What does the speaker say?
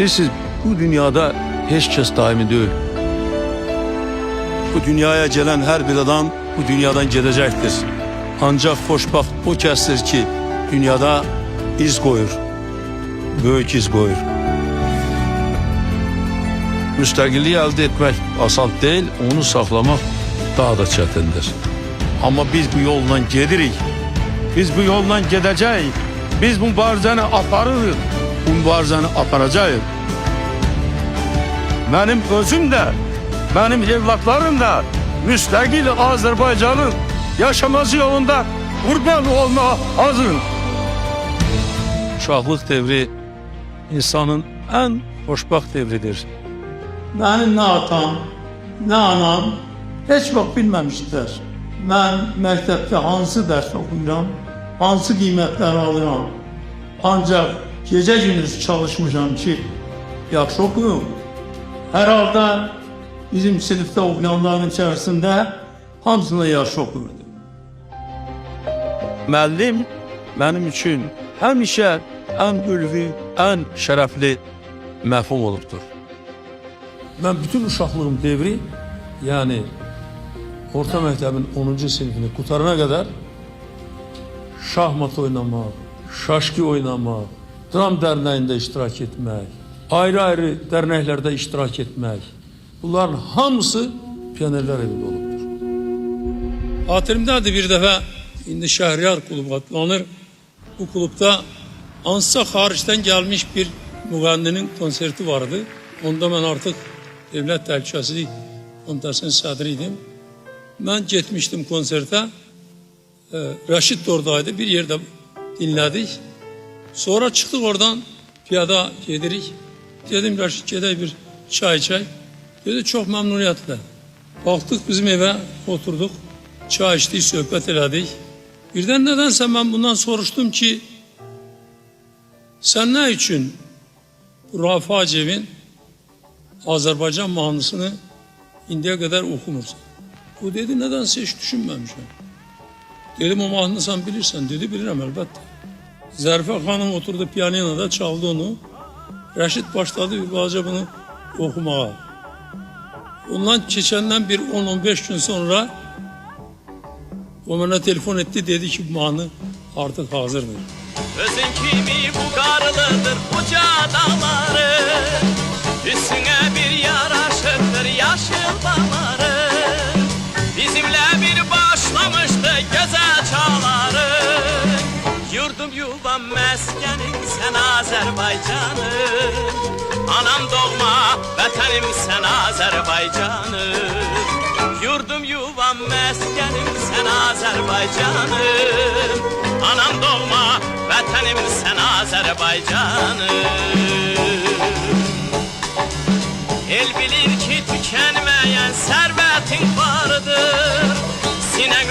Bilirsiniz, bu dünyada hiç kes daimi değil. Bu dünyaya gelen her bir adam bu dünyadan gidecektir. Ancak xoşbaxt o kəsdir ki, dünyada iz koyur, büyük iz koyur. Müstakilliği elde etmek asan değil, onu saklamak daha da çetindir. Ama biz bu yolla gedirik. Biz bu yolla gedeceğiz. Biz bu mübarizəni aparırıq. Bu mübarizəni aparacağız. Benim özüm de, benim evlatlarım da müstakil Azerbaycan'ın yaşaması yolunda kurban olmaya hazırım. Uşaqlıq devri insanın en xoşbaxt devridir. Benim ne atam, ne anam hiç vaxt bilməmişdilər. Mən məktəbdə hansı dərs oxuyuram, hansı qiymətlər alıram. Ancaq gecə gündüz çalışmışam ki, yaxşı oxuyum. Hər halda bizim sinifdə oxuyanların içərisində hamısına yaxşı oxuyurdu. Müəllim mənim üçün həmişə ən ülvi, ən şərəfli məfhum olubdur. Ben bütün uşaqlığım devri, yani orta məktəbin 10. sinifini qutarana kadar şahmat oynamaq, şaşki oynamaq, dram dərnəyində iştirak etmək, ayrı-ayrı dərnəklərdə iştirak etmək, bunların hamısı pionerlər evində olubdur. Xatirimdədir bir dəfə, indi Şəhriyar klubu adlanır. Bu klubda hansısa xaricdən gəlmiş bir müğənninin konserti vardı. Onda mən artıq Dövlət Təhlükəsizlik Komitəsinin sədri idim. Mən getmişdim konsertə. Rəşid də oradaydı. Bir yerdə dinlədik. Sonra çıxdıq oradan, piyada gedirik. Dedim Rəşid gedək bir çay içək. Dedi çox məmnuniyyətlə. Baxdıq bizim evə, oturduq. Çay içdik, söhbət elədik. Birdən nədənsə mən bundan soruşdum ki, sən nə üçün Rauf Hacıyevin Azərbaycan mahnısını indiyə qədər oxumursan? O dedi, nədənsə heç düşünməmişəm. Dedim, o mahnını sən bilirsən. Dedi, bilirəm əlbəttə. Zərifə xanım oturdu piyaninoda, çaldı onu. Rəşid başladı bir balaca bunu oxumağa. Ondan keçəndən bir 10-15 gün sonra o mənə telefon etdi, dedi ki, bu mahnı artıq hazırdır. Özün kimi bu qarılıdır uca dağları, üstüne bir yaraşıktır yaşıl bağları. Bizimle bir başlamıştı güzel çağları. Yurdum yuvam meskenim sen Azerbaycanım, anam doğma vətənim sen Azerbaycanım. Yurdum yuvam meskenim sen Azerbaycanım, anam doğma vətənim sen Azerbaycanım. El bilir ki tükenmeyen servetin vardır, sinen